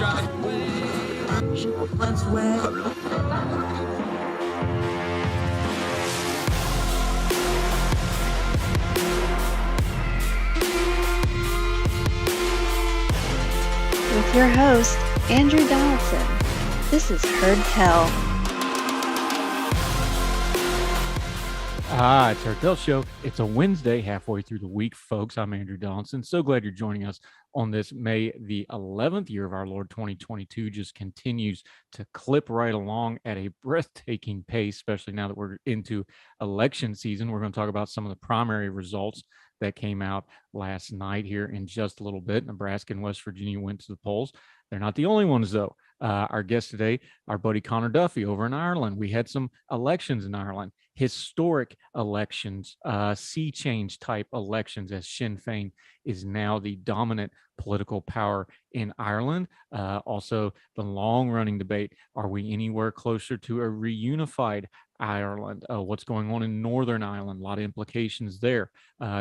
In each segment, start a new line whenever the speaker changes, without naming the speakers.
With your host, Andrew Donaldson. This is Heard Tell.
It's Heard Tell Show. It's a Wednesday, halfway through the week, folks. I'm Andrew Donaldson. So glad you're joining us on this May the 11th year of our Lord 2022. Just continues to clip right along at a breathtaking pace, especially now that we're into election season. We're going to talk about some of the primary results that came out last night here in just a little bit. Nebraska and West Virginia went to the polls. They're not the only ones, though. Our guest today, our buddy Conor Duffy over in Ireland. We had some elections in Ireland, historic elections, sea change type elections, as Sinn Féin is now the dominant political power in Ireland. Also, the long-running debate, are we anywhere closer to a reunified Ireland? What's going on in Northern Ireland? A lot of implications there.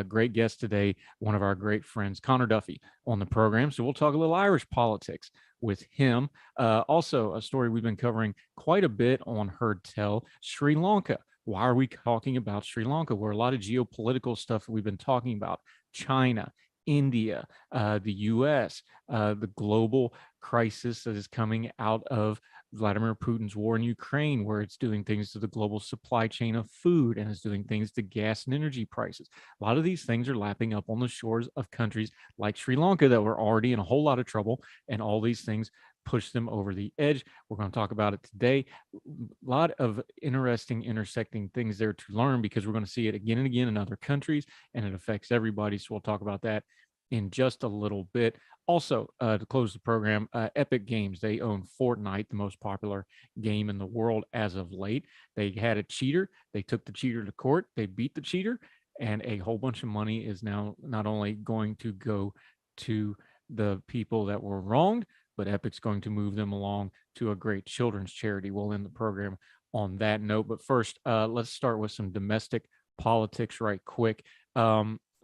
Great guest today, one of our great friends, Conor Duffy, on the program. So we'll talk a little Irish politics with him. Also, a story we've been covering quite a bit on Heard Tell, Sri Lanka. Why are we talking about Sri Lanka? Where a lot of geopolitical stuff that we've been talking about, China, India, the U.S., the global crisis that is coming out of Vladimir Putin's war in Ukraine, where it's doing things to the global supply chain of food and is doing things to gas and energy prices. A lot of these things are lapping up on the shores of countries like Sri Lanka that were already in a whole lot of trouble, and all these things push them over the edge. We're going to talk about it today. A lot of interesting intersecting things there to learn, because we're going to see it again and again in other countries, and it affects everybody. So we'll talk about that in just a little bit. Also, to close the program, Epic Games, they own Fortnite, the most popular game in the world as of late. They had a cheater. They took the cheater to court. They beat the cheater, and a whole bunch of money is now not only going to go to the people that were wronged, but Epic's going to move them along to a great children's charity. We'll end the program on that note. But first, let's start with some domestic politics right quick.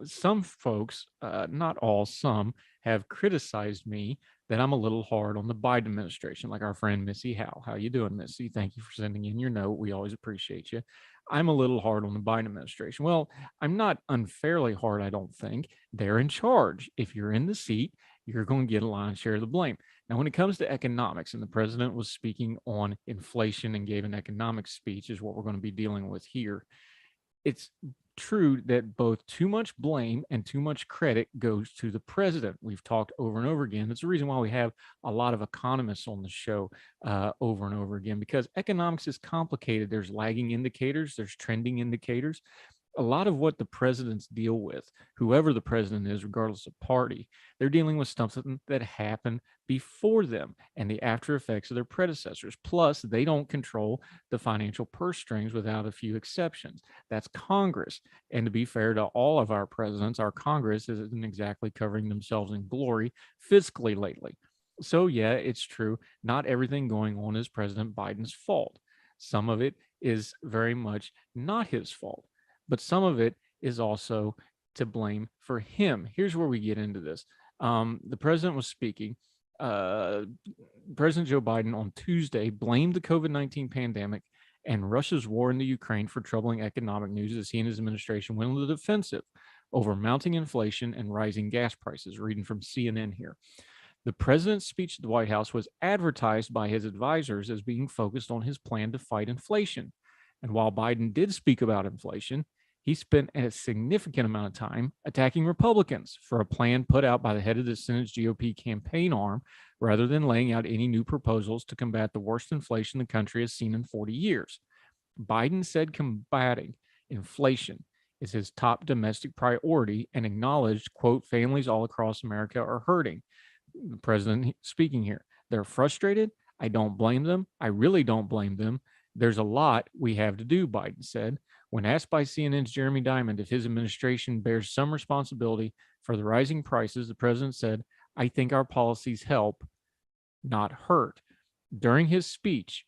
Some folks, not all, some have criticized me that I'm a little hard on the Biden administration, like our friend Missy Howe. How you doing, Missy? Thank you for sending in your note. We always appreciate you. I'm a little hard on the Biden administration. Well, I'm not unfairly hard, I don't think. They're in charge. If you're in the seat, you're going to get a lion's share of the blame. Now, when it comes to economics, and the president was speaking on inflation and gave an economic speech, is what we're going to be dealing with here. It's true that both too much blame and too much credit goes to the president. We've talked over and over again. That's the reason why we have a lot of economists on the show over and over again, because economics is complicated. There's lagging indicators, there's trending indicators. A lot of what the presidents deal with, whoever the president is, regardless of party, they're dealing with something that happened before them and the after effects of their predecessors. Plus, they don't control the financial purse strings without a few exceptions. That's Congress. And to be fair to all of our presidents, our Congress isn't exactly covering themselves in glory fiscally lately. So, yeah, it's true. Not everything going on is President Biden's fault. Some of it is very much not his fault. But some of it is also to blame for him. Here's where we get into this. The president was speaking. President Joe Biden on Tuesday blamed the COVID-19 pandemic and Russia's war in the Ukraine for troubling economic news as he and his administration went on the defensive over mounting inflation and rising gas prices. Reading from CNN here. The president's speech at the White House was advertised by his advisors as being focused on his plan to fight inflation. And while Biden did speak about inflation, he spent a significant amount of time attacking Republicans for a plan put out by the head of the Senate's GOP campaign arm, rather than laying out any new proposals to combat the worst inflation the country has seen in 40 years. Biden said combating inflation is his top domestic priority and acknowledged, quote, families all across America are hurting. The president speaking here. They're frustrated. I don't blame them. I really don't blame them. There's a lot we have to do, Biden said. When asked by CNN's Jeremy Diamond if his administration bears some responsibility for the rising prices, the president said, I think our policies help, not hurt. During his speech,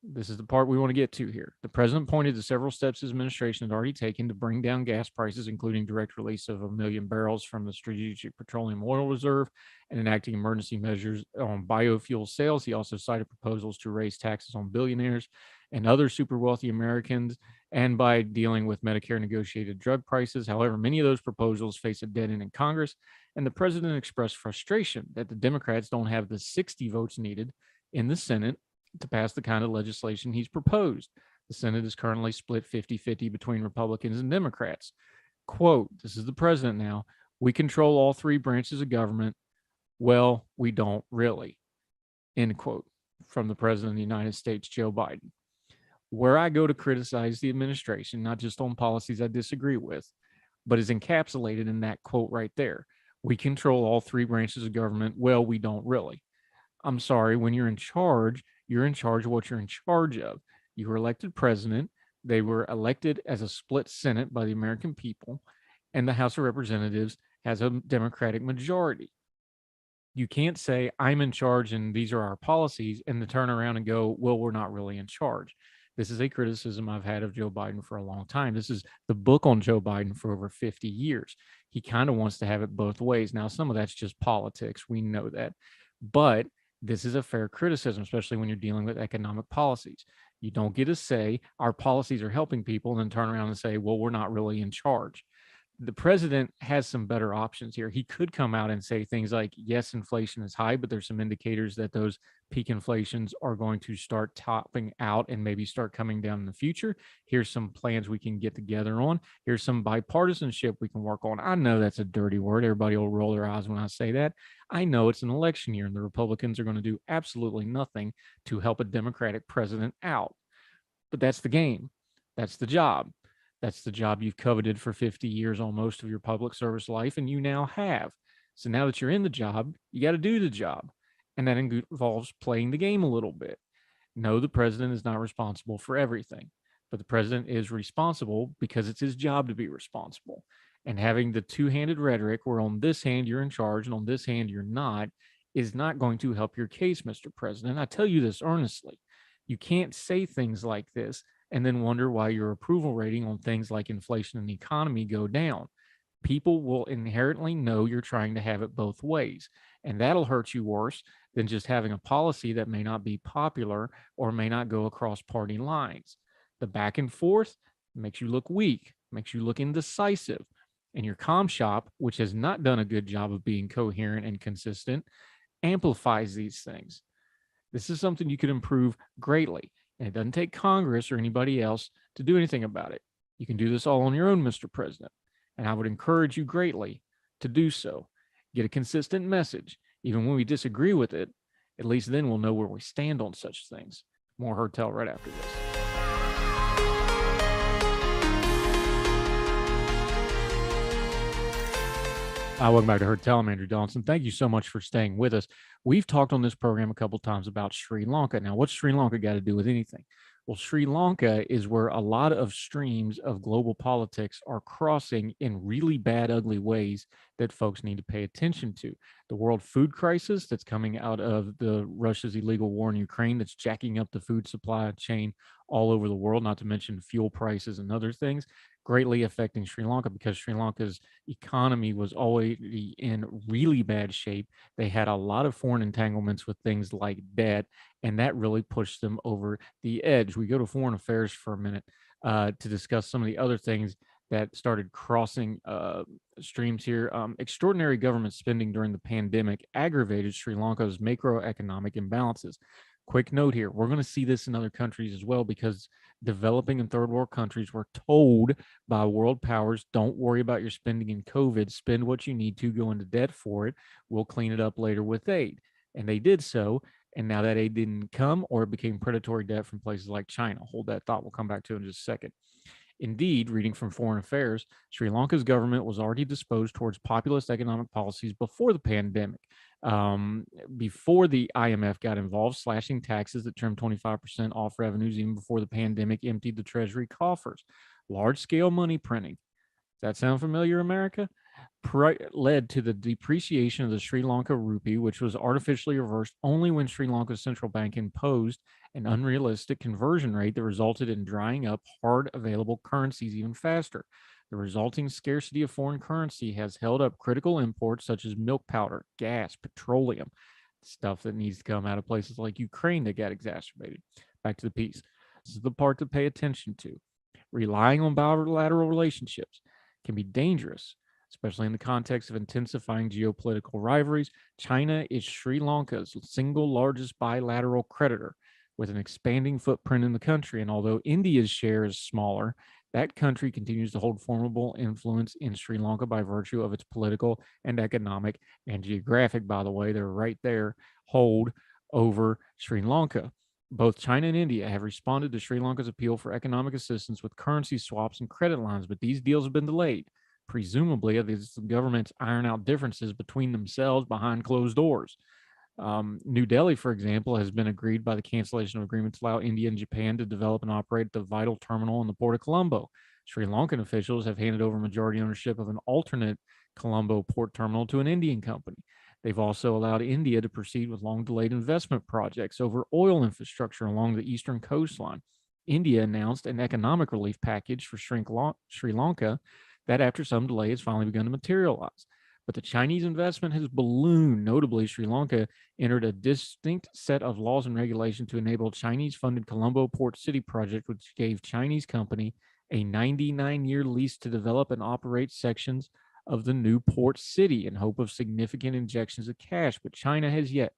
This is the part we want to get to here. The president pointed to several steps his administration had already taken to bring down gas prices, including direct release of 1 million barrels from the Strategic Petroleum Oil Reserve and enacting emergency measures on biofuel sales. He also cited proposals to raise taxes on billionaires and other super wealthy Americans, and by dealing with Medicare negotiated drug prices. However, many of those proposals face a dead end in Congress, and the president expressed frustration that the Democrats don't have the 60 votes needed in the Senate to pass the kind of legislation he's proposed. The Senate is currently split 50-50 between Republicans and Democrats. Quote, this is the president now, we control all three branches of government. Well, we don't really. End quote, from the president of the United States, Joe Biden. Where I go to criticize the administration, not just on policies I disagree with, but is encapsulated in that quote right there. We control all three branches of government. Well, we don't really. I'm sorry, when you're in charge of what you're in charge of. You were elected president. They were elected as a split Senate by the American people, and the House of Representatives has a Democratic majority. You can't say, I'm in charge and these are our policies, and then turn around and go, well, we're not really in charge. This is a criticism I've had of Joe Biden for a long time. This is the book on Joe Biden for over 50 years. He kind of wants to have it both ways. Now, some of that's just politics. We know that. But this is a fair criticism, especially when you're dealing with economic policies. You don't get to say our policies are helping people and then turn around and say, well, we're not really in charge. The president has some better options here. He could come out and say things like, yes, inflation is high, but there's some indicators that those peak inflations are going to start topping out and maybe start coming down in the future. Here's some plans we can get together on. Here's some bipartisanship we can work on. I know that's a dirty word. Everybody will roll their eyes when I say that. I know it's an election year and the Republicans are going to do absolutely nothing to help a Democratic president out. But that's the game. That's the job. That's the job you've coveted for 50 years, almost, of your public service life, and you now have. So now that you're in the job, you got to do the job. And that involves playing the game a little bit. No, the president is not responsible for everything, but the president is responsible because it's his job to be responsible. And having the two-handed rhetoric where on this hand you're in charge and on this hand you're not is not going to help your case, Mr. President. I tell you this earnestly. You can't say things like this and then wonder why your approval rating on things like inflation and the economy go down. People will inherently know you're trying to have it both ways, and that'll hurt you worse than just having a policy that may not be popular or may not go across party lines. The back and forth makes you look weak, makes you look indecisive, and your comm shop, which has not done a good job of being coherent and consistent, amplifies these things. This is something you could improve greatly, and it doesn't take Congress or anybody else to do anything about it. You can do this all on your own, Mr. President, and I would encourage you greatly to do so. Get a consistent message. Even when we disagree with it, at least then we'll know where we stand on such things. More Heard Tell right after this. Welcome back to Heard Tell. I'm Andrew Donaldson. Thank you so much for staying with us. We've talked on this program a couple times about Sri Lanka. Now, what's Sri Lanka got to do with anything? Well, Sri Lanka is where a lot of streams of global politics are crossing in really bad, ugly ways that folks need to pay attention to. The world food crisis that's coming out of Russia's illegal war in Ukraine that's jacking up the food supply chain all over the world, not to mention fuel prices and other things, greatly affecting Sri Lanka because Sri Lanka's economy was already in really bad shape. They had a lot of foreign entanglements with things like debt, and that really pushed them over the edge. We go to foreign affairs for a minute to discuss some of the other things that started crossing streams here. Extraordinary government spending during the pandemic aggravated Sri Lanka's macroeconomic imbalances. Quick note here, we're going to see this in other countries as well because developing and third world countries were told by world powers, don't worry about your spending in COVID, spend what you need to, go into debt for it, we'll clean it up later with aid. And they did so, and now that aid didn't come or it became predatory debt from places like China. Hold that thought, we'll come back to it in just a second. Indeed, reading from Foreign Affairs, Sri Lanka's government was already disposed towards populist economic policies before the pandemic. Before the IMF got involved, slashing taxes that trimmed 25% off revenues even before the pandemic emptied the treasury coffers. Large-scale money printing. Does that sound familiar, America? led to the depreciation of the Sri Lanka rupee, which was artificially reversed only when Sri Lanka's central bank imposed an unrealistic conversion rate that resulted in drying up hard available currencies even faster. The resulting scarcity of foreign currency has held up critical imports such as milk powder, gas, petroleum, stuff that needs to come out of places like Ukraine that got exacerbated. Back to the piece. This is the part to pay attention to. Relying on bilateral relationships can be dangerous, especially in the context of intensifying geopolitical rivalries. China is Sri Lanka's single largest bilateral creditor with an expanding footprint in the country. And although India's share is smaller, that country continues to hold formidable influence in Sri Lanka by virtue of its political and economic and geographic, by the way, they're right there, hold over Sri Lanka. Both China and India have responded to Sri Lanka's appeal for economic assistance with currency swaps and credit lines, but these deals have been delayed. Presumably, these governments iron out differences between themselves behind closed doors. New Delhi, for example, has been agreed by the cancellation of agreements to allow India and Japan to develop and operate the vital terminal in the port of Colombo. Sri Lankan officials have handed over majority ownership of an alternate Colombo port terminal to an Indian company. They've also allowed India to proceed with long-delayed investment projects over oil infrastructure along the eastern coastline. India announced an economic relief package for Sri Lanka that, after some delay, has finally begun to materialize. But the Chinese investment has ballooned. Notably, Sri Lanka entered a distinct set of laws and regulations to enable Chinese-funded Colombo Port City project, which gave Chinese company a 99-year lease to develop and operate sections of the new port city in hope of significant injections of cash. But China has yet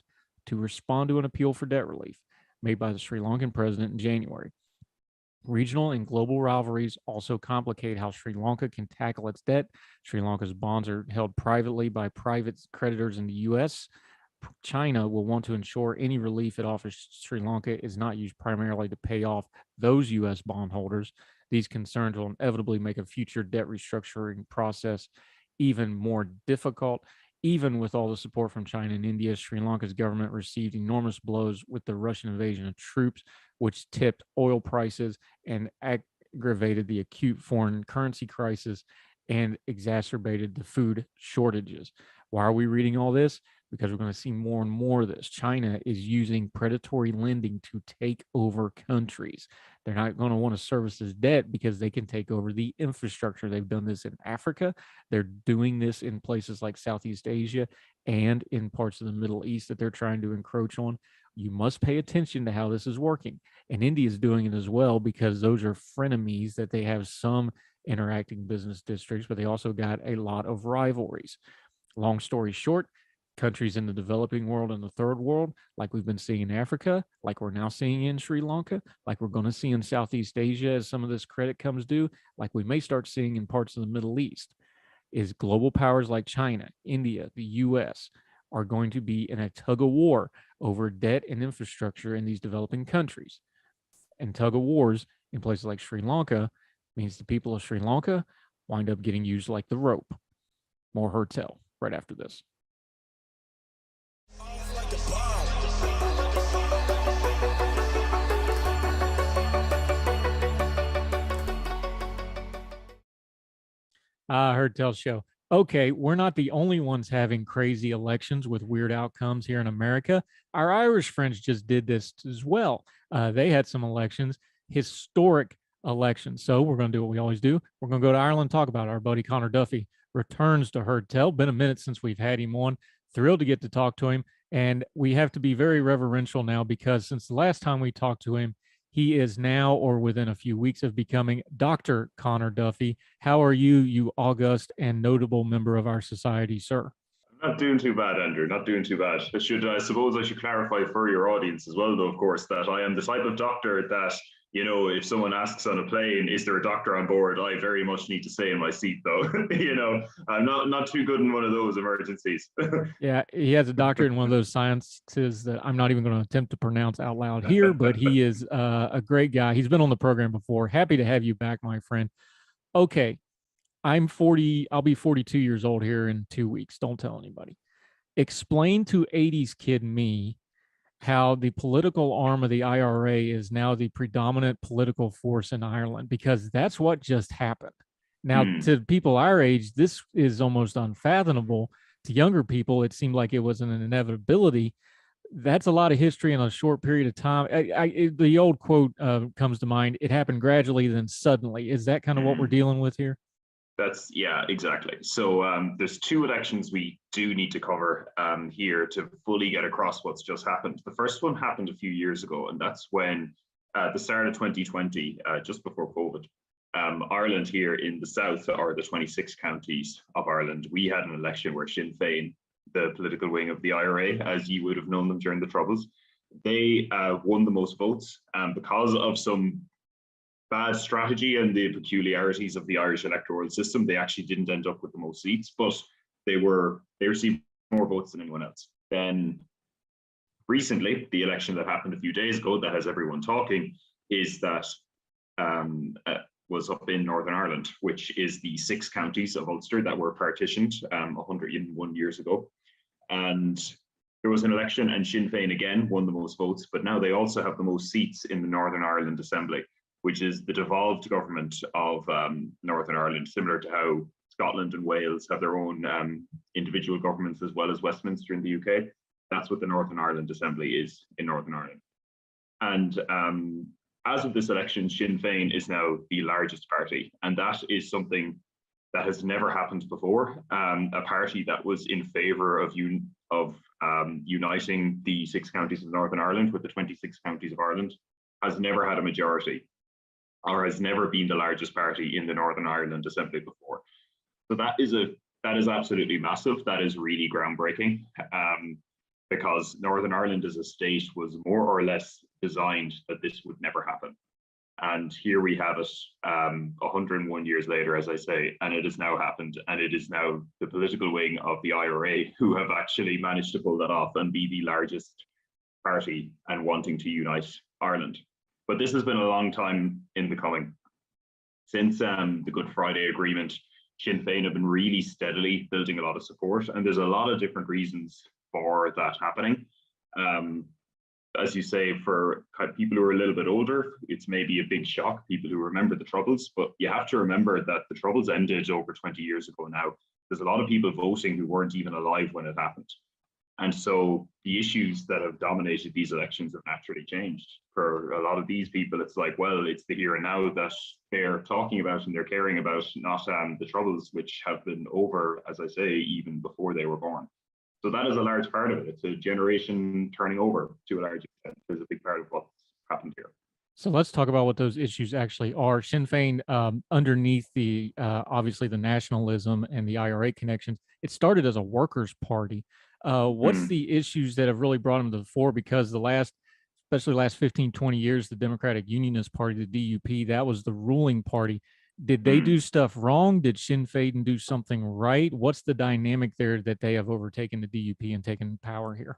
to respond to an appeal for debt relief made by the Sri Lankan president in January. Regional and global rivalries also complicate how Sri Lanka can tackle its debt. Sri Lanka's bonds are held privately by private creditors in the U.S. China will want to ensure any relief it offers Sri Lanka is not used primarily to pay off those U.S. bondholders. These concerns will inevitably make a future debt restructuring process even more difficult. Even with all the support from China and India, Sri Lanka's government received enormous blows with the Russian invasion of troops, which tipped oil prices and aggravated the acute foreign currency crisis and exacerbated the food shortages. Why are we reading all this? Because we're going to see more and more of this. China is using predatory lending to take over countries. They're not going to want to service this debt because they can take over the infrastructure. They've done this in Africa. They're doing this in places like Southeast Asia and in parts of the Middle East that they're trying to encroach on. You must pay attention to how this is working. And India is doing it as well because those are frenemies that they have some interacting business districts, but they also got a lot of rivalries. Long story short, countries in the developing world and the third world, like we've been seeing in Africa, like we're now seeing in Sri Lanka, like we're going to see in Southeast Asia as some of this credit comes due, like we may start seeing in parts of the Middle East, is global powers like China, India, the US are going to be in a tug of war over debt and infrastructure in these developing countries. And tug of wars in places like Sri Lanka means the people of Sri Lanka wind up getting used like the rope. More Heard Tell right after this. Heard Tell show. Okay, we're not the only ones having crazy elections with weird outcomes here in America. Our Irish friends just did this as well. They had some elections, historic elections. So we're going to do what we always do. We're going to go to Ireland, talk about it. Our buddy Conor Duffy returns to Heard Tell. Been a minute since we've had him on. Thrilled to get to talk to him. And we have to be very reverential now because since the last time we talked to him, he is now, or within a few weeks, of becoming Dr. Conor Duffy. How are you, you august and notable member of our society, sir?
I'm not doing too bad, Andrew. Not doing too bad. I suppose I should clarify for your audience as well, though, of course, that I am the type of doctor that, you know, if someone asks on a plane, is there a doctor on board? I very much need to stay in my seat, though. You know, I'm not too good in one of those emergencies.
Yeah, he has a doctorate in one of those sciences that I'm not even going to attempt to pronounce out loud here, but he is a great guy. He's been on the program before. Happy to have you back, my friend. Okay, I'm 40. I'll be 42 years old here in 2 weeks. Don't tell anybody. Explain to 80s kid me how the political arm of the IRA is now the predominant political force in Ireland, because that's what just happened. Now, to people our age, this is almost unfathomable. To younger people, it seemed like it was an inevitability. That's a lot of history in a short period of time. The old quote comes to mind: "It happened gradually, then suddenly." Is that kind of what we're dealing with here?
Yeah, exactly. So there's two elections we do need to cover here to fully get across what's just happened. The first one happened a few years ago, and that's when at the start of 2020, just before COVID, Ireland here in the south, or the 26 counties of Ireland, we had an election where Sinn Féin, the political wing of the IRA, as you would have known them during the Troubles, they won the most votes because of some bad strategy and the peculiarities of the Irish electoral system. They actually didn't end up with the most seats, but they received more votes than anyone else. Then recently, the election that happened a few days ago that has everyone talking is that was up in Northern Ireland, which is the 6 counties of Ulster that were partitioned 101 years ago. And there was an election, and Sinn Féin again won the most votes, but now they also have the most seats in the Northern Ireland Assembly, which is the devolved government of Northern Ireland, similar to how Scotland and Wales have their own individual governments as well as Westminster in the UK. That's what the Northern Ireland Assembly is in Northern Ireland. And as of this election, Sinn Féin is now the largest party, and that is something that has never happened before. A party that was in favour of uniting the 6 counties of Northern Ireland with the 26 counties of Ireland has never had a majority, or has never been the largest party in the Northern Ireland Assembly before. So that is absolutely massive. That is really groundbreaking, because Northern Ireland as a state was more or less designed that this would never happen. And here we have it 101 years later, as I say, and it has now happened. And it is now the political wing of the IRA who have actually managed to pull that off and be the largest party and wanting to unite Ireland. But this has been a long time in the coming. Since the Good Friday Agreement, Sinn Féin have been really steadily building a lot of support, and there's a lot of different reasons for that happening. As you say, for people who are a little bit older, it's maybe a big shock, people who remember the Troubles, but you have to remember that the Troubles ended over 20 years ago now. There's a lot of people voting who weren't even alive when it happened. And so the issues that have dominated these elections have naturally changed. For a lot of these people, it's like, well, it's the here and now that they're talking about and they're caring about, not the Troubles, which have been over, as I say, even before they were born. So that is a large part of it. It's a generation turning over to a large extent. There's a big part of what's happened here.
So let's talk about what those issues actually are. Sinn Féin, underneath the obviously the nationalism and the IRA connections, it started as a workers' party. What's the issues that have really brought them to the fore? Because especially last 15, 20 years, the Democratic Unionist Party, the DUP, that was the ruling party. Did they do stuff wrong? Did Sinn Féin do something right? What's the dynamic there that they have overtaken the DUP and taken power here?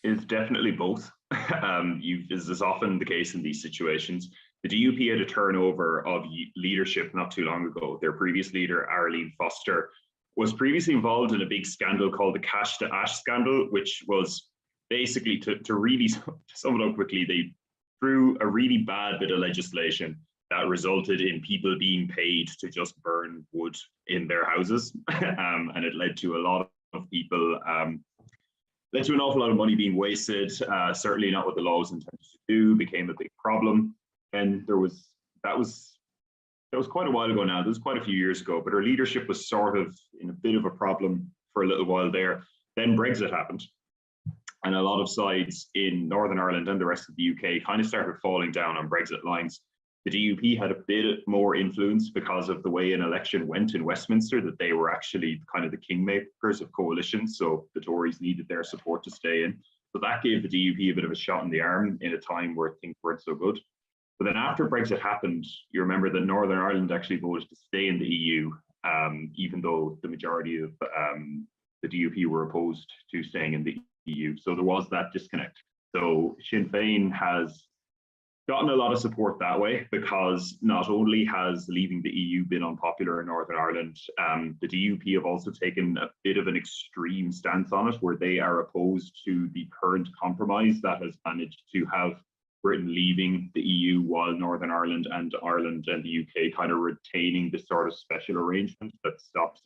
It's definitely both. This is often the case in these situations. The DUP had a turnover of leadership not too long ago. Their previous leader, Arlene Foster, was previously involved in a big scandal called the Cash to Ash scandal, which was basically, to really sum it up quickly, they threw a really bad bit of legislation that resulted in people being paid to just burn wood in their houses. And it led to a lot of people, led to an awful lot of money being wasted, certainly not what the law was intended to do, became a big problem. And that was quite a while ago now. That was quite a few years ago, but her leadership was sort of in a bit of a problem for a little while there. Then Brexit happened. And a lot of sides in Northern Ireland and the rest of the UK kind of started falling down on Brexit lines. The DUP had a bit more influence because of the way an election went in Westminster, that they were actually kind of the kingmakers of coalitions. So the Tories needed their support to stay in. So that gave the DUP a bit of a shot in the arm in a time where things weren't so good. But then after Brexit happened, you remember that Northern Ireland actually voted to stay in the EU, even though the majority of the DUP were opposed to staying in the EU. So there was that disconnect. So Sinn Féin has gotten a lot of support that way, because not only has leaving the EU been unpopular in Northern Ireland, the DUP have also taken a bit of an extreme stance on it, where they are opposed to the current compromise that has managed to have Britain leaving the EU while Northern Ireland and the UK kind of retaining this sort of special arrangement that stops,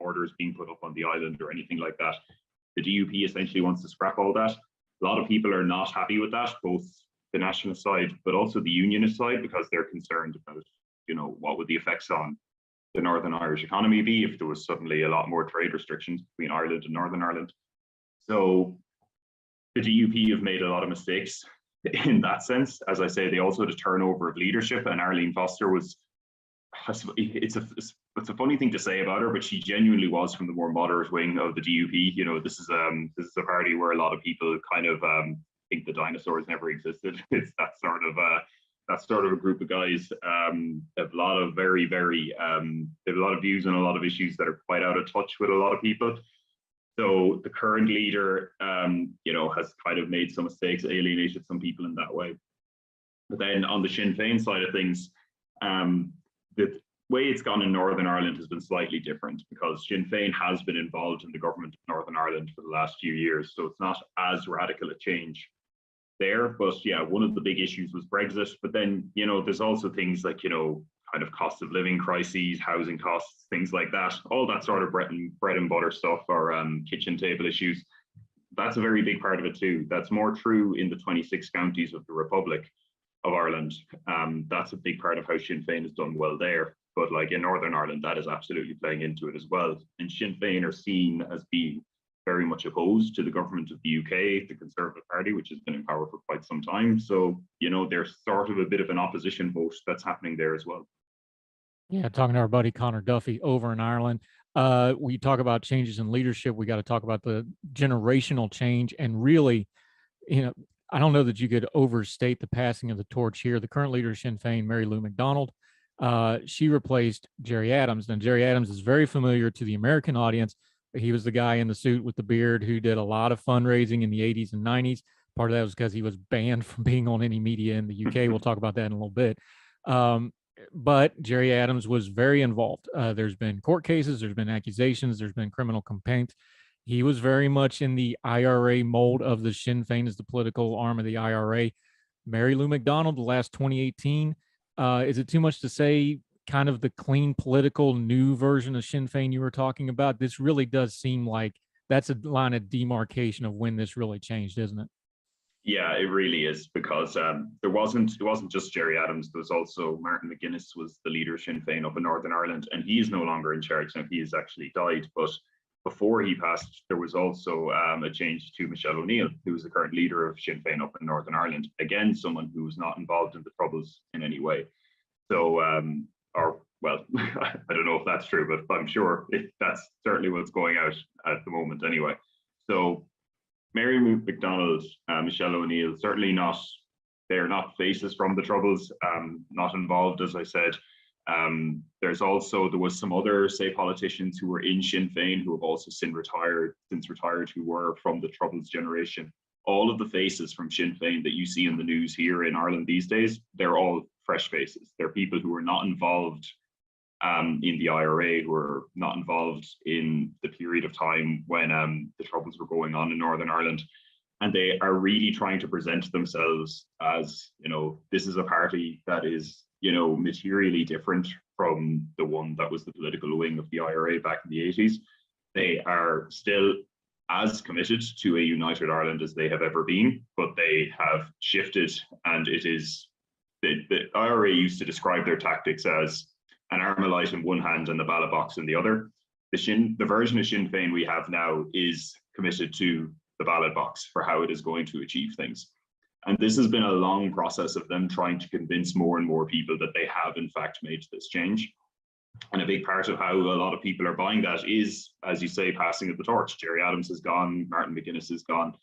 borders being put up on the island or anything like that. The DUP essentially wants to scrap all that. A lot of people are not happy with that, both the nationalist side, but also the unionist side, because they're concerned about, what would the effects on the Northern Irish economy be if there was suddenly a lot more trade restrictions between Ireland and Northern Ireland. So the DUP have made a lot of mistakes in that sense. As I say, they also had a turnover of leadership, and Arlene Foster was, it's a funny thing to say about her, but she genuinely was from the more moderate wing of the DUP. This is a party where a lot of people kind of think the dinosaurs never existed. It's that sort of a group of guys. Have a lot of very, very, they have a lot of views on a lot of issues that are quite out of touch with a lot of people. So the current leader, has kind of made some mistakes, alienated some people in that way. But then on the Sinn Féin side of things, the way it's gone in Northern Ireland has been slightly different, because Sinn Féin has been involved in the government of Northern Ireland for the last few years. So it's not as radical a change there. But yeah, one of the big issues was Brexit. But then, there's also things like, kind of cost of living crises, housing costs, things like that, all that sort of bread and butter stuff, or kitchen table issues. That's a very big part of it too. That's more true in the 26 counties of the Republic of Ireland. That's a big part of how Sinn Féin has done well there. But like in Northern Ireland, that is absolutely playing into it as well. And Sinn Féin are seen as being very much opposed to the government of the UK, the Conservative Party, which has been in power for quite some time. So, there's sort of a bit of an opposition vote that's happening there as well.
Yeah, talking to our buddy Conor Duffy over in Ireland. We talk about changes in leadership. We got to talk about the generational change. And really, I don't know that you could overstate the passing of the torch here. The current leader of Sinn Féin, Mary Lou McDonald, she replaced Gerry Adams. And Gerry Adams is very familiar to the American audience. He was the guy in the suit with the beard who did a lot of fundraising in the 80s and 90s. Part of that was because he was banned from being on any media in the UK. We'll talk about that in a little bit. But Gerry Adams was very involved. There's been court cases, there's been accusations, there's been criminal complaints. He was very much in the IRA mold of the Sinn Féin as the political arm of the IRA. Mary Lou McDonald, the last 2018, is it too much to say kind of the clean political new version of Sinn Féin you were talking about? This really does seem like that's a line of demarcation of when this really changed, isn't it?
Yeah, it really is, because it wasn't just Gerry Adams. There was also Martin McGuinness was the leader of Sinn Féin up in Northern Ireland, and he is no longer in charge now. He has actually died. But before he passed, there was also a change to Michelle O'Neill, who was the current leader of Sinn Féin up in Northern Ireland. Again, someone who was not involved in the Troubles in any way. So, I don't know if that's true, but I'm sure that's certainly what's going out at the moment anyway. So Mary McDonald, Michelle O'Neill, certainly not, they're not faces from the Troubles, not involved, as I said. There was some other, say, politicians who were in Sinn Féin who have also since retired, who were from the Troubles generation. All of the faces from Sinn Féin that you see in the news here in Ireland these days, they're all fresh faces. They're people who were not involved in the IRA, who were not involved in the period of time when the Troubles were going on in Northern Ireland. And they are really trying to present themselves as, this is a party that is, materially different from the one that was the political wing of the IRA back in the 80s. They are still as committed to a united Ireland as they have ever been, but they have shifted, and it is, the IRA used to describe their tactics as an Armalite in one hand and the ballot box in the other. The version of Sinn Féin we have now is committed to the ballot box for how it is going to achieve things. And this has been a long process of them trying to convince more and more people that they have in fact made this change. And a big part of how a lot of people are buying that is, as you say, passing of the torch. Gerry Adams is gone, Martin McGuinness is gone.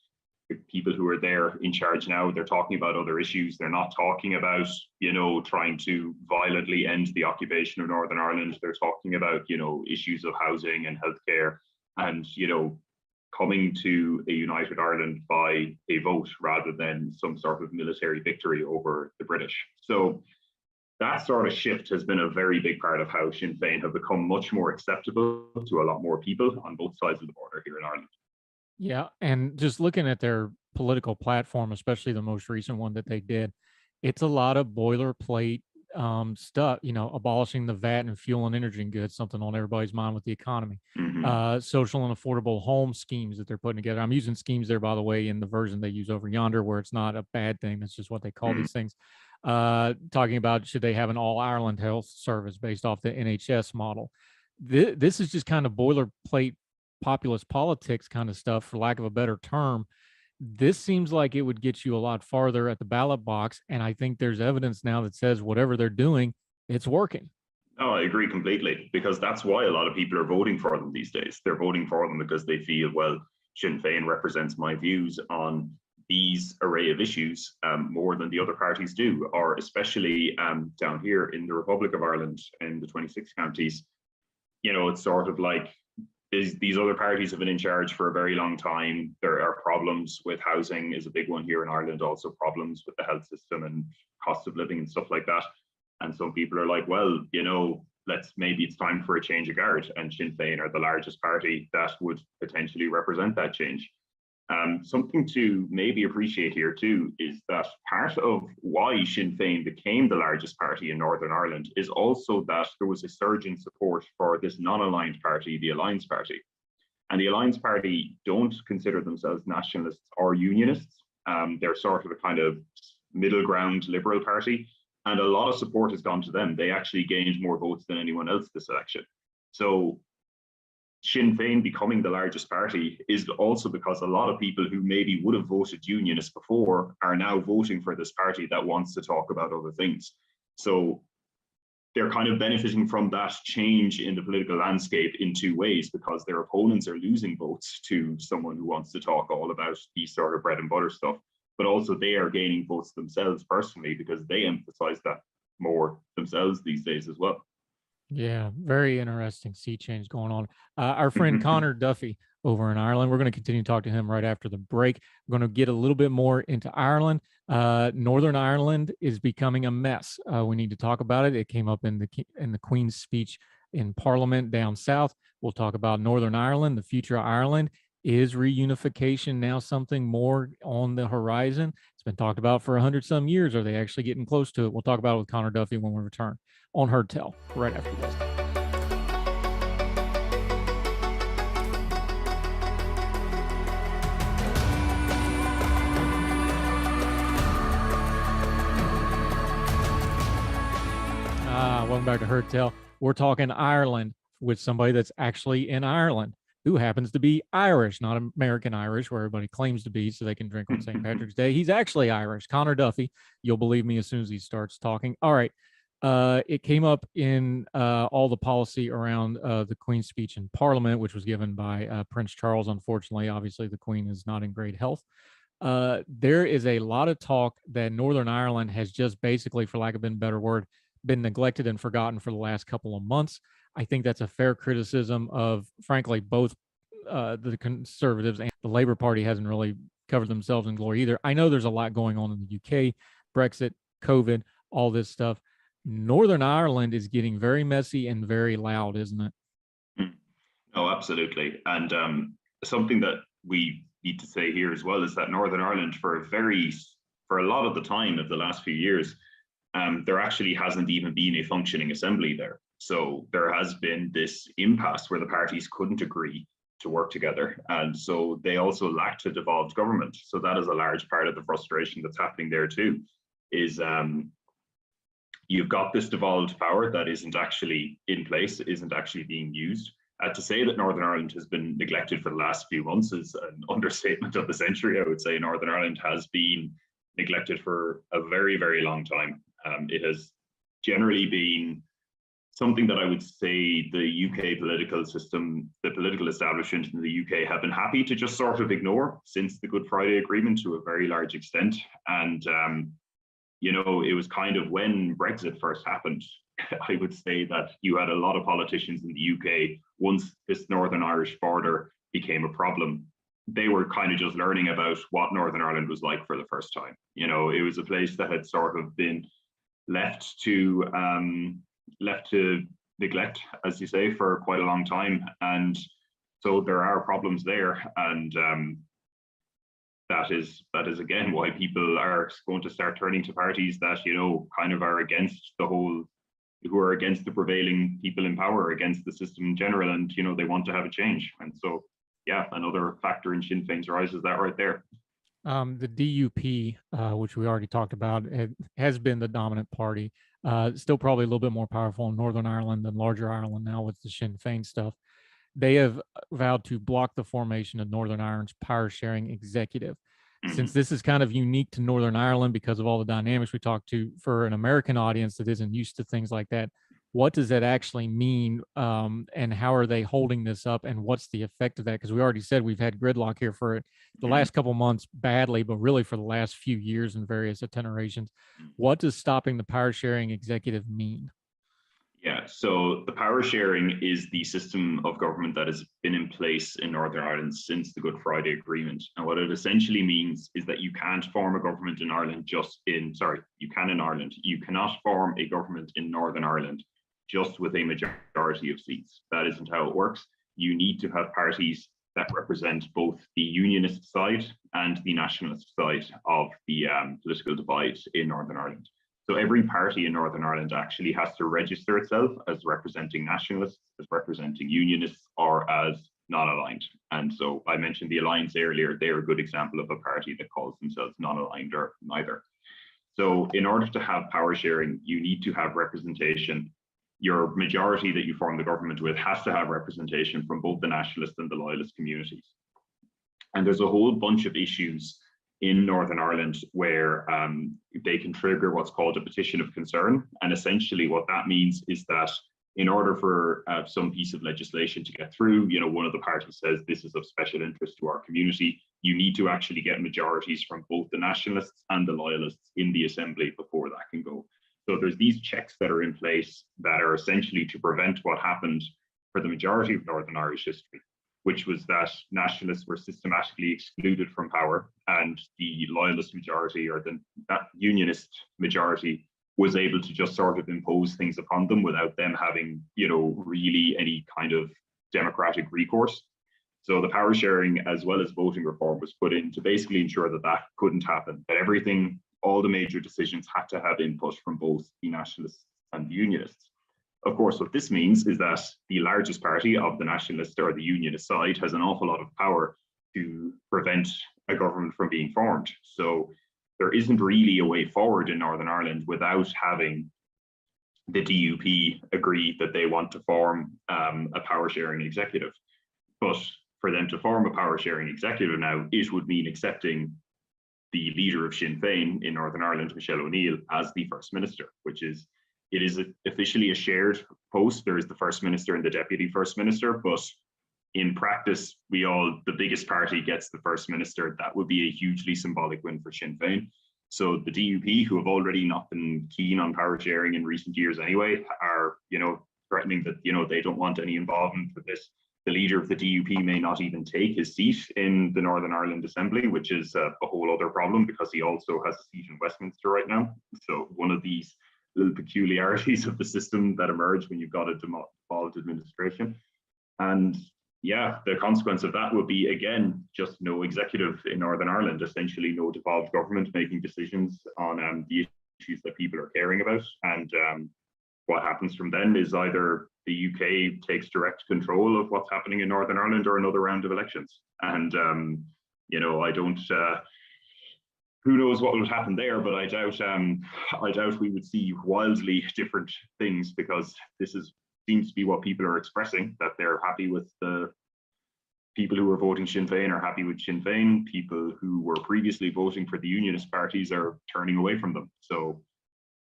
The people who are there in charge now, they're talking about other issues. They're not talking about, trying to violently end the occupation of Northern Ireland. They're talking about, issues of housing and healthcare and, coming to a united Ireland by a vote rather than some sort of military victory over the British. So that sort of shift has been a very big part of how Sinn Féin have become much more acceptable to a lot more people on both sides of the border here in Ireland.
Yeah, and just looking at their political platform, especially the most recent one that they did, it's a lot of boilerplate stuff, abolishing the VAT and fuel and energy goods, something on everybody's mind with the economy. Social and affordable home schemes that they're putting together. I'm using schemes there, by the way, in the version they use over yonder, where it's not a bad thing. That's just what they call these things. Talking about, should they have an all Ireland health service based off the NHS model? This is just kind of boilerplate populist politics kind of stuff, for lack of a better term. This seems like it would get you a lot farther at the ballot box. And I think there's evidence now that says whatever they're doing, it's working.
Oh, I agree completely, because that's why a lot of people are voting for them these days. They're voting for them because they feel, well, Sinn Féin represents my views on these array of issues more than the other parties do, or especially down here in the Republic of Ireland in the 26 counties. It's sort of like, these other parties have been in charge for a very long time. There are problems with housing is a big one here in Ireland, also problems with the health system and cost of living and stuff like that. And some people are like, well, maybe it's time for a change of guard. And Sinn Féin are the largest party that would potentially represent that change. Something to maybe appreciate here too is that part of why Sinn Féin became the largest party in Northern Ireland is also that there was a surge in support for this non-aligned party, the Alliance Party. And the Alliance Party don't consider themselves nationalists or unionists. They're sort of a kind of middle ground liberal party. And a lot of support has gone to them. They actually gained more votes than anyone else this election. So Sinn Féin becoming the largest party is also because a lot of people who maybe would have voted unionist before are now voting for this party that wants to talk about other things. So they're kind of benefiting from that change in the political landscape in two ways, because their opponents are losing votes to someone who wants to talk all about these sort of bread and butter stuff, but also they are gaining votes themselves personally because they emphasize that more themselves these days as well.
Yeah, very interesting sea change going on. Our friend Conor Duffy over in Ireland, we're going to continue to talk to him right after the break. We're going to get a little bit more into Ireland. Northern Ireland is becoming a mess. We need to talk about it. It came up in the Queen's speech in Parliament down south. We'll talk about Northern Ireland, the future of Ireland. Is reunification now something more on the horizon? It's been talked about for 100-some years. Are they actually getting close to it? We'll talk about it with Conor Duffy when we return on Heard Tell right after this. Welcome back to Heard Tell. We're talking Ireland with somebody that's actually in Ireland, who happens to be Irish, not American Irish, where everybody claims to be so they can drink on St. Patrick's Day. He's actually Irish. Conor Duffy. You'll believe me as soon as he starts talking. All right. It came up in all the policy around the Queen's speech in Parliament, which was given by Prince Charles. Unfortunately, obviously, the Queen is not in great health. There is a lot of talk that Northern Ireland has just basically, for lack of a better word, been neglected and forgotten for the last couple of months. I think that's a fair criticism of, frankly, both the Conservatives and the Labour Party hasn't really covered themselves in glory either. I know there's a lot going on in the UK, Brexit, COVID, all this stuff. Northern Ireland is getting very messy and very loud, isn't it?
Oh, absolutely. And something that we need to say here as well is that Northern Ireland, for a lot of the time of the last few years, there actually hasn't even been a functioning assembly there. So there has been this impasse where the parties couldn't agree to work together. And so they also lacked a devolved government. So that is a large part of the frustration that's happening there too, is you've got this devolved power that isn't actually in place, isn't actually being used. To say that Northern Ireland has been neglected for the last few months is an understatement of the century. I would say Northern Ireland has been neglected for a very, very long time. It has generally been something that I would say the UK political system, the political establishment in the UK have been happy to just sort of ignore since the Good Friday Agreement to a very large extent. And, it was kind of when Brexit first happened, I would say that you had a lot of politicians in the UK, once this Northern Irish border became a problem, they were kind of just learning about what Northern Ireland was like for the first time. It was a place that had sort of been left to neglect, as you say, for quite a long time. And so there are problems there. And that is again why people are going to start turning to parties that, kind of are against who are against the prevailing people in power, against the system in general, and they want to have a change. And so, yeah, another factor in Sinn Féin's rise is that right there.
The DUP, which we already talked about, has been the dominant party. Still probably a little bit more powerful in Northern Ireland than larger Ireland now with the Sinn Féin stuff. They have vowed to block the formation of Northern Ireland's power-sharing executive. Since this is kind of unique to Northern Ireland because of all the dynamics we talked to, for an American audience that isn't used to things like that, what does that actually mean, and how are they holding this up, and what's the effect of that? Because we already said we've had gridlock here for the last couple months badly, but really for the last few years in various iterations. What does stopping the power sharing executive mean?
Yeah, so the power sharing is the system of government that has been in place in Northern Ireland since the Good Friday Agreement. And what it essentially means is that you can't form a government in Ireland you can in Ireland. You cannot form a government in Northern Ireland just with a majority of seats. That isn't how it works. You need to have parties that represent both the unionist side and the nationalist side of the political divide in Northern Ireland. So every party in Northern Ireland actually has to register itself as representing nationalists, as representing unionists, or as non-aligned. And so I mentioned the Alliance earlier. They're a good example of a party that calls themselves non-aligned or neither. So in order to have power sharing, you need to have representation. Your majority that you form the government with has to have representation from both the nationalist and the loyalist communities. And there's a whole bunch of issues in Northern Ireland where they can trigger what's called a petition of concern. And essentially what that means is that in order for some piece of legislation to get through, one of the parties says this is of special interest to our community, you need to actually get majorities from both the nationalists and the loyalists in the assembly before that can go. So there's these checks that are in place that are essentially to prevent what happened for the majority of Northern Irish history, which was that nationalists were systematically excluded from power, and the loyalist majority, or that unionist majority, was able to just sort of impose things upon them without them having, really any kind of democratic recourse. So the power sharing as well as voting reform was put in to basically ensure that that couldn't happen, that all the major decisions had to have input from both the nationalists and the unionists. Of course, what this means is that the largest party of the nationalist or the unionist side has an awful lot of power to prevent a government from being formed. So there isn't really a way forward in Northern Ireland without having the DUP agree that they want to form a power sharing executive. But for them to form a power sharing executive now, it would mean accepting the leader of Sinn Féin in Northern Ireland, Michelle O'Neill, as the First Minister, it is officially a shared post. There is the First Minister and the Deputy First Minister, but in practice, the biggest party gets the First Minister. That would be a hugely symbolic win for Sinn Féin. So the DUP, who have already not been keen on power sharing in recent years anyway, are, threatening that, they don't want any involvement with this. The leader of the DUP may not even take his seat in the Northern Ireland Assembly, which is a whole other problem because he also has a seat in Westminster right now. So one of these little peculiarities of the system that emerge when you've got a devolved administration. And yeah, the consequence of that would be, again, just no executive in Northern Ireland, essentially no devolved government making decisions on the issues that people are caring about. And what happens from then is either the UK takes direct control of what's happening in Northern Ireland or another round of elections. And, I don't, who knows what will happen there, but I doubt we would see wildly different things, because this seems to be what people are expressing, that they're happy with the people who are voting Sinn Féin are happy with Sinn Féin. People who were previously voting for the unionist parties are turning away from them. So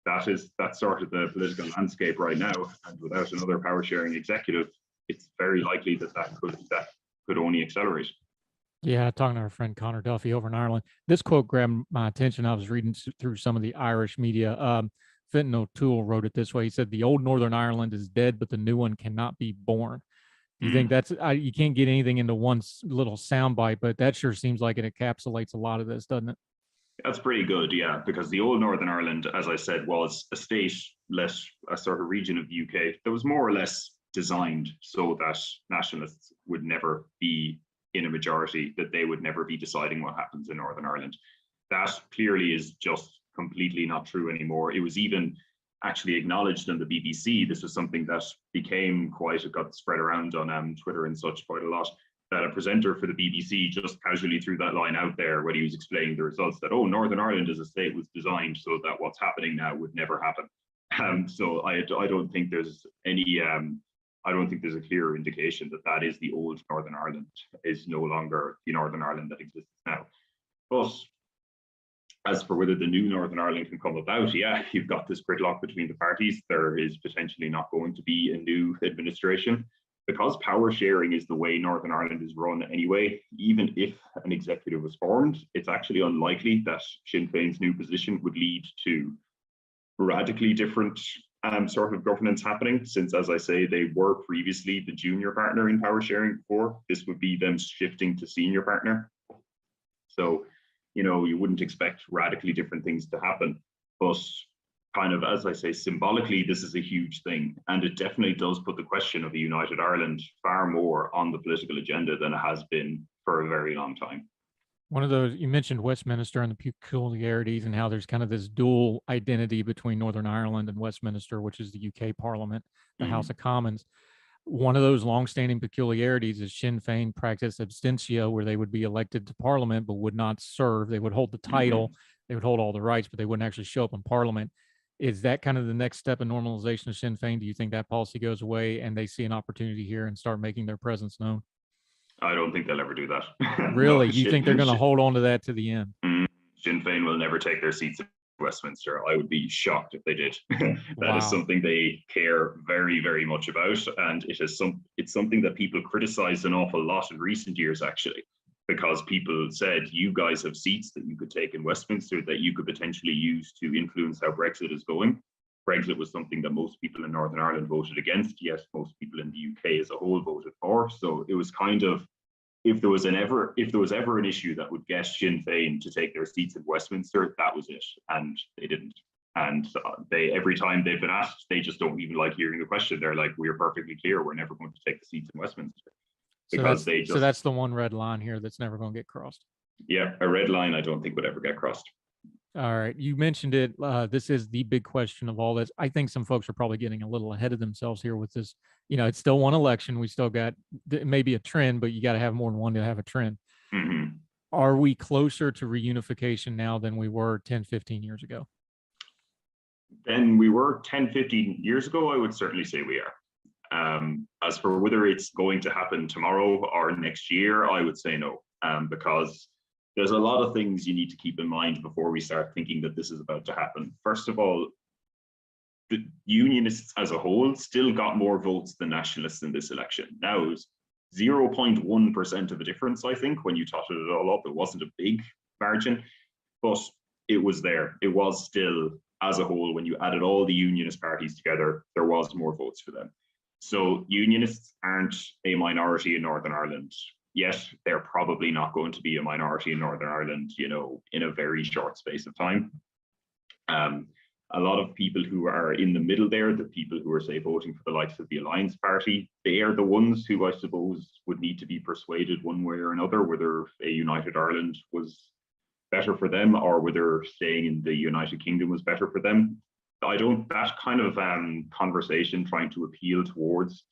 that's sort of the political landscape right now. And without another power sharing executive, it's very likely that could only accelerate.
Yeah, talking to our friend Conor Duffy over in Ireland. This quote grabbed my attention. I was reading through some of the Irish media. Fenton O'Toole wrote it this way. He said, "The old Northern Ireland is dead, but the new one cannot be born." Do you think that's, you can't get anything into one little soundbite, but that sure seems like it encapsulates a lot of this, doesn't it?
That's pretty good, yeah, because the old Northern Ireland, as I said, was a state, a sort of region of the UK that was more or less designed so that nationalists would never be in a majority, that they would never be deciding what happens in Northern Ireland. That clearly is just completely not true anymore. It was even actually acknowledged in the BBC. This was something that it got spread around on Twitter and such quite a lot, that a presenter for the BBC just casually threw that line out there when he was explaining the results, that, oh, Northern Ireland as a state was designed so that what's happening now would never happen. So I don't think there's a clear indication that that is the old Northern Ireland, is no longer the Northern Ireland that exists now. But as for whether the new Northern Ireland can come about, yeah, you've got this gridlock between the parties. There is potentially not going to be a new administration. Because power sharing is the way Northern Ireland is run anyway, even if an executive was formed, it's actually unlikely that Sinn Féin's new position would lead to radically different sort of governance happening, since, as I say, they were previously the junior partner in power sharing before. This would be them shifting to senior partner. So, you wouldn't expect radically different things to happen. But kind of, as I say, symbolically, this is a huge thing. And it definitely does put the question of a united Ireland far more on the political agenda than it has been for a very long time.
One of those, you mentioned Westminster and the peculiarities and how there's kind of this dual identity between Northern Ireland and Westminster, which is the UK Parliament, the House of Commons. One of those longstanding peculiarities is Sinn Féin practice abstentia, where they would be elected to Parliament but would not serve. They would hold the title, they would hold all the rights, but they wouldn't actually show up in Parliament. Is that kind of the next step in normalization of Sinn Féin? Do you think that policy goes away and they see an opportunity here and start making their presence known?
I don't think they'll ever do that.
Really? You think they're going to hold on to that to the end?
Sinn Féin will never take their seats in Westminster. I would be shocked if they did. That is something they care very, very much about. And it's something that people criticized an awful lot in recent years, actually, because people said, you guys have seats that you could take in Westminster that you could potentially use to influence how Brexit is going. Brexit was something that most people in Northern Ireland voted against, yet most people in the UK as a whole voted for. So it was kind of, if there was ever an issue that would get Sinn Féin to take their seats in Westminster, that was it, and they didn't. And every time they've been asked, they just don't even like hearing the question. They're like, "We're perfectly clear. We're never going to take the seats in Westminster."
So that's the one red line here that's never going to get crossed.
Yeah, a red line I don't think would ever get crossed.
All right, you mentioned it. This is the big question of all this. I think some folks are probably getting a little ahead of themselves here with this. It's still one election. We still got maybe a trend, but you got to have more than one to have a trend. Are we closer to reunification now than we were 10, 15 years ago?
Than we were 10, 15 years ago, I would certainly say we are. As for whether it's going to happen tomorrow or next year, I would say no, because there's a lot of things you need to keep in mind before we start thinking that this is about to happen. First of all, the unionists as a whole still got more votes than nationalists in this election. Now, it was 0.1% of a difference, I think, when you totted it all up. It wasn't a big margin, but it was there. It was still, as a whole, when you added all the unionist parties together, there was more votes for them. So unionists aren't a minority in Northern Ireland. Yet they're probably not going to be a minority in Northern Ireland, in a very short space of time. A lot of people who are in the middle there, the people who are, say, voting for the likes of the Alliance Party, they are the ones who, I suppose, would need to be persuaded one way or another whether a united Ireland was better for them or whether staying in the United Kingdom was better for them. That kind of conversation trying to appeal towards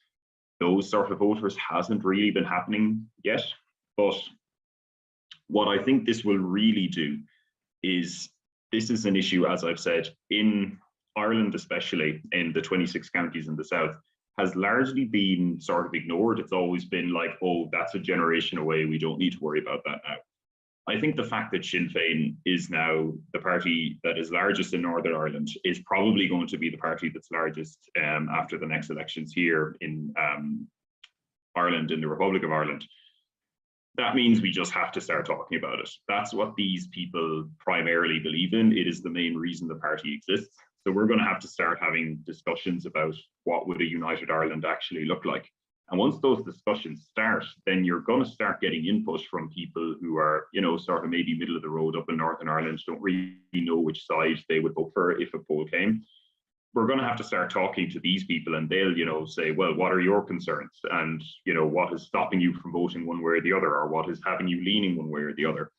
those sort of voters hasn't really been happening yet. But what I think this will really do is, this is an issue, as I've said, in Ireland, especially in the 26 counties in the south, has largely been sort of ignored. It's always been like, oh, that's a generation away. We don't need to worry about that now. I think the fact that Sinn Féin is now the party that is largest in Northern Ireland is probably going to be the party that's largest after the next elections here in Ireland, in the Republic of Ireland. That means we just have to start talking about it. That's what these people primarily believe in. It is the main reason the party exists. So we're going to have to start having discussions about what would a united Ireland actually look like. And once those discussions start, then you're going to start getting input from people who are, sort of maybe middle of the road up in Northern Ireland, don't really know which side they would vote for if a poll came. we're going to have to start talking to these people, and they'll, say, well, what are your concerns? And, what is stopping you from voting one way or the other, or what is having you leaning one way or the other?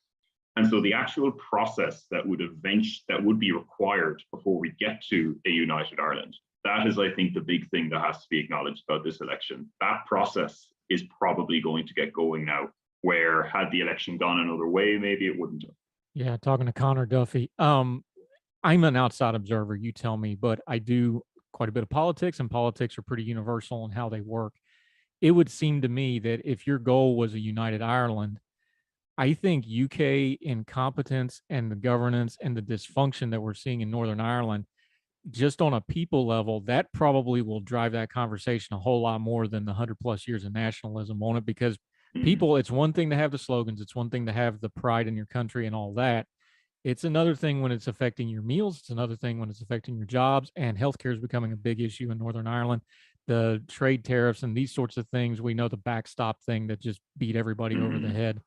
And so the actual process that would be required before we get to a united Ireland, that is, I think, the big thing that has to be acknowledged about this election. That process is probably going to get going now, where had the election gone another way, maybe it wouldn't have.
Yeah, talking to Conor Duffy. I'm an outside observer, you tell me, but I do quite a bit of politics, and politics are pretty universal in how they work. It would seem to me that if your goal was a united Ireland, I think UK incompetence and the governance and the dysfunction that we're seeing in Northern Ireland, just on a people level, that probably will drive that conversation a whole lot more than the 100+ years of nationalism on it. Because people, it's one thing to have the slogans, it's one thing to have the pride in your country and all that. It's another thing when it's affecting your meals. It's another thing when it's affecting your jobs. And healthcare is becoming a big issue in Northern Ireland. The trade tariffs and these sorts of things, we know the backstop thing that just beat everybody over the head.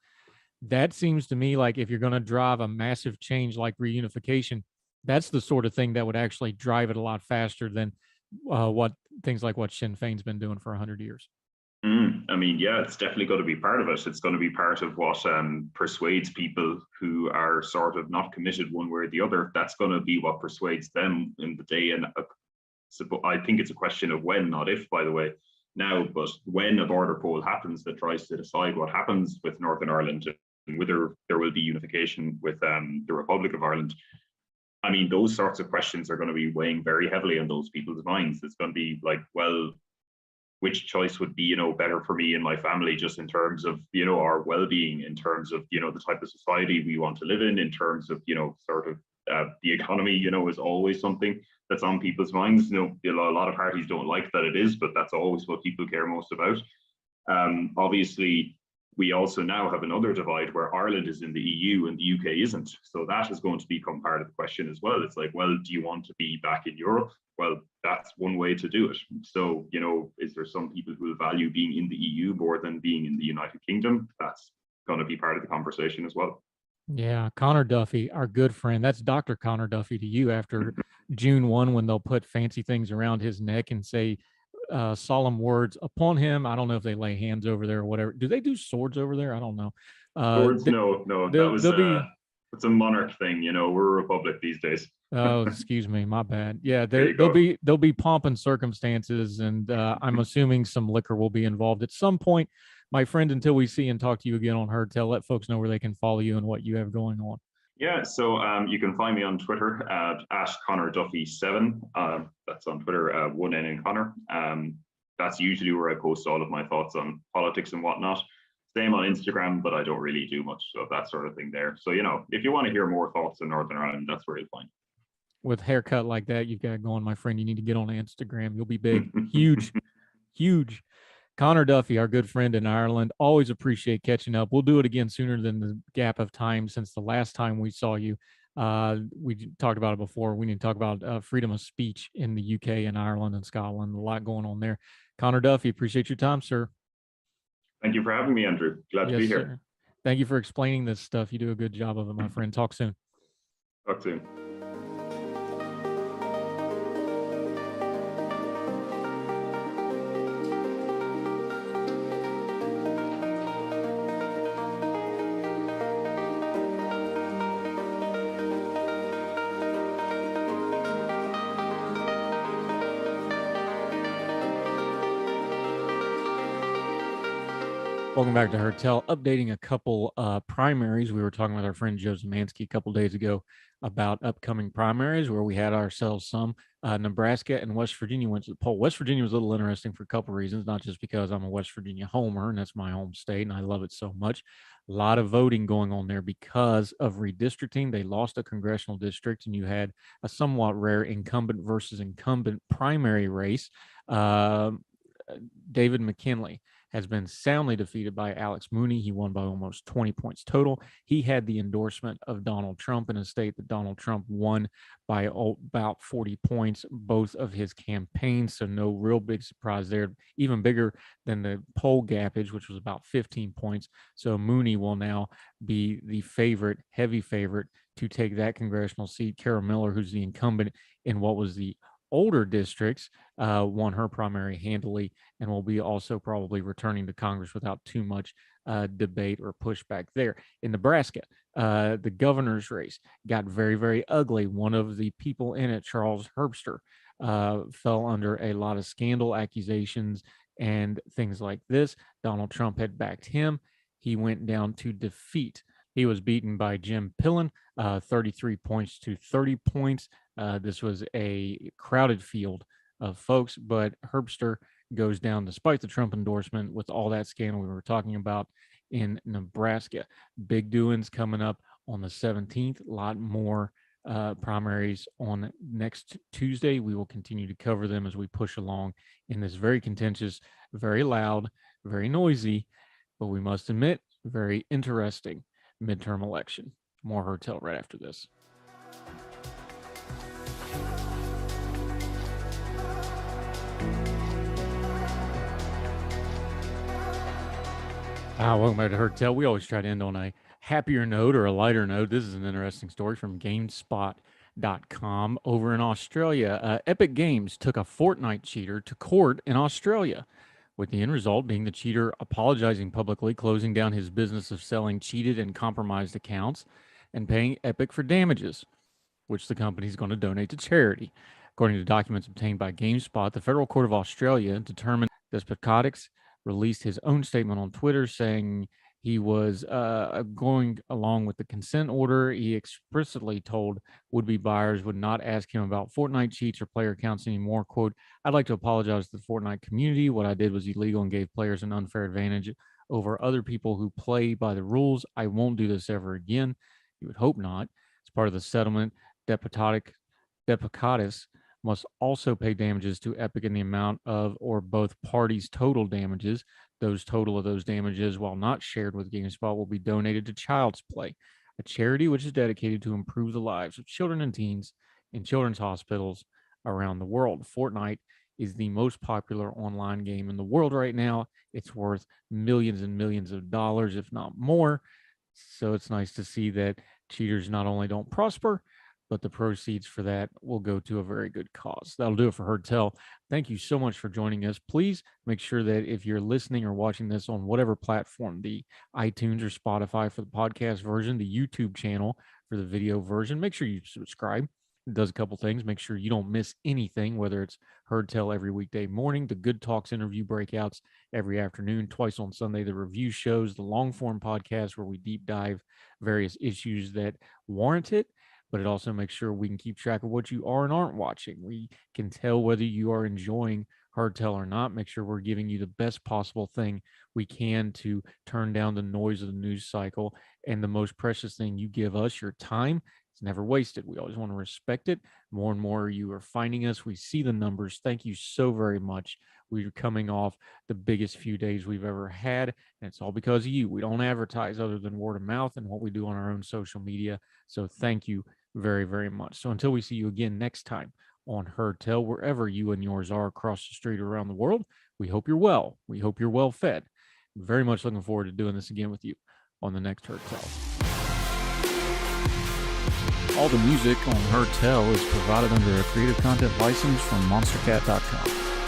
That seems to me like if you're going to drive a massive change like reunification, that's the sort of thing that would actually drive it a lot faster than what things like what Sinn Féin's been doing for 100 years.
I mean, yeah, it's definitely going to be part of it. It's going to be part of what persuades people who are sort of not committed one way or the other. That's going to be what persuades them in the day. And I think it's a question of when, not if, by the way, now. But when a border poll happens that tries to decide what happens with Northern Ireland and whether there will be unification with the Republic of Ireland, I mean, those sorts of questions are going to be weighing very heavily on those people's minds. It's going to be like, well, which choice would be, better for me and my family, just in terms of, our well-being, in terms of, the type of society we want to live in terms of, sort of the economy, is always something that's on people's minds. A lot of parties don't like that it is, but that's always what people care most about. Obviously, we also now have another divide where Ireland is in the EU and the UK isn't. So that is going to become part of the question as well. It's like, well, do you want to be back in Europe? Well, that's one way to do it. So, is there some people who will value being in the EU more than being in the United Kingdom? That's going to be part of the conversation as well.
Yeah, Conor Duffy, our good friend. That's Dr. Conor Duffy to you after June 1, when they'll put fancy things around his neck and say solemn words upon him. I don't know if they lay hands over there or whatever. Do they do swords over there? I don't know.
Swords? No. That was it's a monarch thing. We're a republic these days.
Oh, excuse me, my bad. Yeah, there'll be pomp and circumstances, and I'm assuming some liquor will be involved at some point. My friend, until we see and talk to you again on Heard Tell, let folks know where they can follow you and what you have going on.
Yeah, so you can find me on Twitter at ConorDuffy7. That's on Twitter, one N in Conor. That's usually where I post all of my thoughts on politics and whatnot. Same on Instagram, but I don't really do much of that sort of thing there. So, if you want to hear more thoughts on Northern Ireland, that's where you'll find.
With haircut like that, you've got going, my friend. You need to get on Instagram. You'll be big, huge, huge. Conor Duffy, our good friend in Ireland. Always appreciate catching up. We'll do it again sooner than the gap of time since the last time we saw you. We talked about it before. We need to talk about freedom of speech in the UK and Ireland and Scotland. A lot going on there. Conor Duffy, appreciate your time, sir.
Thank you for having me, Andrew. Glad to be here.
Sir. Thank you for explaining this stuff. You do a good job of it, my friend. Talk soon.
Talk soon.
Welcome back to Heard Tell. Updating a couple primaries. We were talking with our friend Joe Zemansky a couple days ago about upcoming primaries where we had ourselves some. Nebraska and West Virginia went to the poll. West Virginia was a little interesting for a couple of reasons, not just because I'm a West Virginia homer and that's my home state and I love it so much. A lot of voting going on there because of redistricting. They lost a congressional district and you had a somewhat rare incumbent versus incumbent primary race. David McKinley has been soundly defeated by Alex Mooney. He won by almost 20 points total. He had the endorsement of Donald Trump in a state that Donald Trump won by about 40 points, both of his campaigns. So no real big surprise there, even bigger than the poll gappage, which was about 15 points. So Mooney will now be the favorite, heavy favorite to take that congressional seat. Carol Miller, who's the incumbent in what was the older districts won her primary handily and will be also probably returning to Congress without too much debate or pushback there. In Nebraska, the governor's race got very, very ugly. One of the people in it, Charles Herbster, fell under a lot of scandal accusations and things like this. Donald Trump had backed him. He went down to defeat. He was beaten by Jim Pillen, 33 points to 30 points. This was a crowded field of folks, but Herbster goes down despite the Trump endorsement with all that scandal we were talking about in Nebraska. Big doings coming up on the 17th. A lot more primaries on next Tuesday. We will continue to cover them as we push along in this very contentious, very loud, very noisy, but we must admit, very interesting midterm election. More Hotel right after this. Welcome back to Hotel. We always try to end on a happier note or a lighter note. This is an interesting story from GameSpot.com over in Australia. Epic Games took a Fortnite cheater to court in Australia, with the end result being the cheater apologizing publicly, closing down his business of selling cheated and compromised accounts, and paying Epic for damages, which the company is going to donate to charity. According to documents obtained by GameSpot, the Federal Court of Australia determined Despocotics released his own statement on Twitter saying he was going along with the consent order. He explicitly told would-be buyers would not ask him about Fortnite cheats or player accounts anymore. Quote, "I'd like to apologize to the Fortnite community. What I did was illegal and gave players an unfair advantage over other people who play by the rules. I won't do this ever again." You would hope not. As part of the settlement, Despocotics must also pay damages to Epic in the amount of or both parties' total damages. Those total of those damages, while not shared with GameSpot, will be donated to Child's Play, a charity which is dedicated to improve the lives of children and teens in children's hospitals around the world. Fortnite is the most popular online game in the world right now. It's worth millions and millions of dollars, if not more. So it's nice to see that cheaters not only don't prosper, but the proceeds for that will go to a very good cause. That'll do it for Heard Tell. Thank you so much for joining us. Please make sure that if you're listening or watching this on whatever platform, the iTunes or Spotify for the podcast version, the YouTube channel for the video version, make sure you subscribe. It does a couple things. Make sure you don't miss anything, whether it's Heard Tell every weekday morning, the Good Talks interview breakouts every afternoon, twice on Sunday, the review shows, the long form podcast where we deep dive various issues that warrant it. But it also makes sure we can keep track of what you are and aren't watching. We can tell whether you are enjoying Heard Tell or not. Make sure we're giving you the best possible thing we can to turn down the noise of the news cycle. And the most precious thing you give us, your time, it's never wasted. We always want to respect it. More and more you are finding us. We see the numbers. Thank you so very much. We're coming off the biggest few days we've ever had, and it's all because of you. We don't advertise other than word of mouth and what we do on our own social media. So thank you very, very much. So until we see you again next time on Heard Tell, wherever you and yours are across the street or around the world, we hope you're well. We hope you're well fed. Very much looking forward to doing this again with you on the next Heard Tell. All the music on Heard Tell is provided under a Creative Content license from monstercat.com.